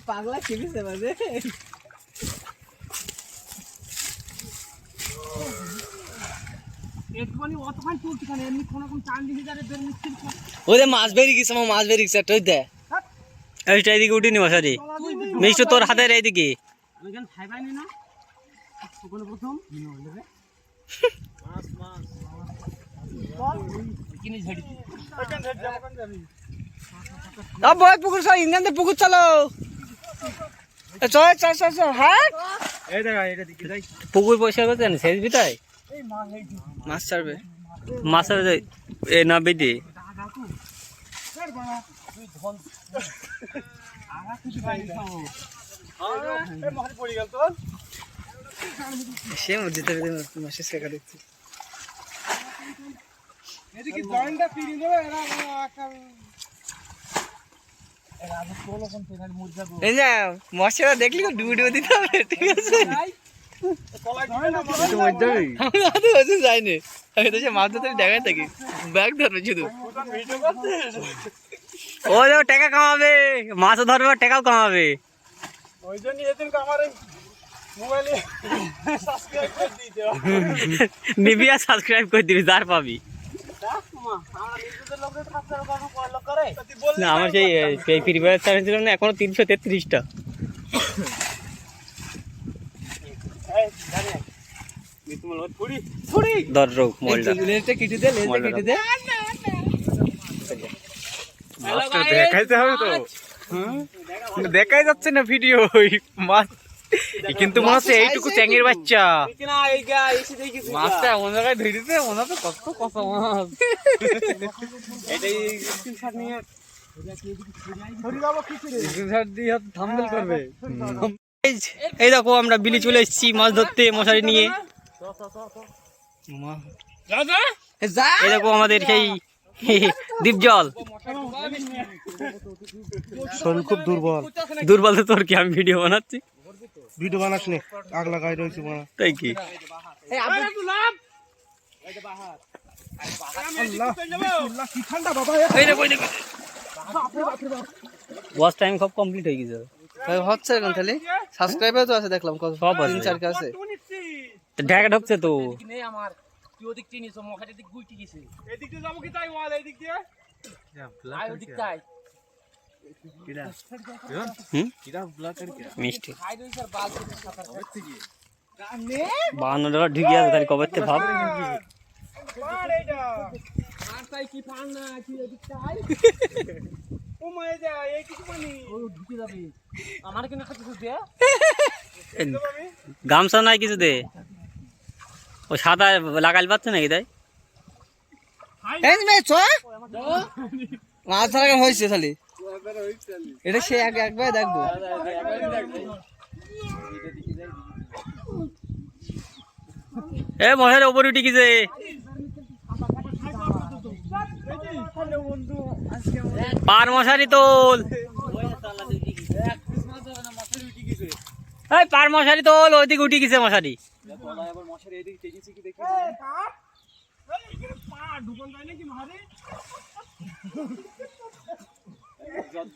পাগলা খেলিছে বাজে মাছ বেরিয়ে গেছে মাছ বেরিয়ে গেছে একটা দে এইটা এদিকে উঠিনি মশারি মিষ্টি তোর হাতের এইদিকে পুকুর ইন্ডিয়ান পুকুর চলো পুকুর পয়সা করতে শেষ বিতাই মাছ ছাড়বে মাছ ছাড়বে এ না বেদি সে মসজিদের মাসে শেখা দেখছি মশলা দেখলি ডুবো দিতে হবে ঠিক আছে যাইনি আমি তো সে মাছ ধরতে দেখাই থাকি ব্যাগ ধরবে শুধু ও দেখো টাকা কামাবে মাছও ধরবে আর টাকাও কামাবে নিবি আর সাবস্ক্রাইব করে দিবি যার পাবি না আমার সেই ফ্রি ফায়ার চ্যানেল ছিল না এখনো 333টা দেখাইতে হবে তো দেখাই যাচ্ছে না ভিডিও মাছ কিন্তু মনে হচ্ছে এইটুকু চ্যাংের বাচ্চা মাছটা এমন জায়গায় ধরেছে মনে হচ্ছে কত কত মাছ এটাই স্ক্রিনশট নিয়ে থাম্বনেল করবে এই দেখো আমরা বিলি চলে এসেছি মাছ ধরতে মশারি নিয়ে এই দেখো আমাদের সেই দীপজল শরীর খুব দুর্বল দুর্বল তো তোর কি আমি ভিডিও বানাচ্ছি ভিডিও বানাস নি আগ লাগাই রয়েছে তাই কি ওয়াচ টাইম সব কমপ্লিট হয়ে গেছে হচ্ছে এখন খালি সাবস্ক্রাইবার তো আছে দেখলাম কত সব আছে 3-4 কে আছে ঢাকা ঢুকছে তো আমার তুই ওদিক চিনিস মখাটের দিক গুইটি গেছে এদিক দিয়ে যাবো কি তাই ওয়াল এদিক দিয়ে আই ওদিক তাই কিডা কিডা ব্লকার কি মিষ্টি খাই দই স্যার বাল থেকে সাতার করতে কি কানে 52 টাকা ঢুকি আছে তাই কবেতে ভাব মার এইটা আর তাই কি পান না কি এদিক তাই ও মাই যা এই কিছু পানি ও ঢুকি যাবে আমার কেন কিছু দে গামছা নাই কিছু দে ও সাদা লাগাইল পাচ্ছে নাকি তাই এই মে চ মাছ ধরা হইছে খালি এটা সে একবার দেখবো এ মশার উপরে উঠে গেছে পার মশারি তোল এই পার মশারি তোল ওইদিকে উঠে গেছে মশারি যত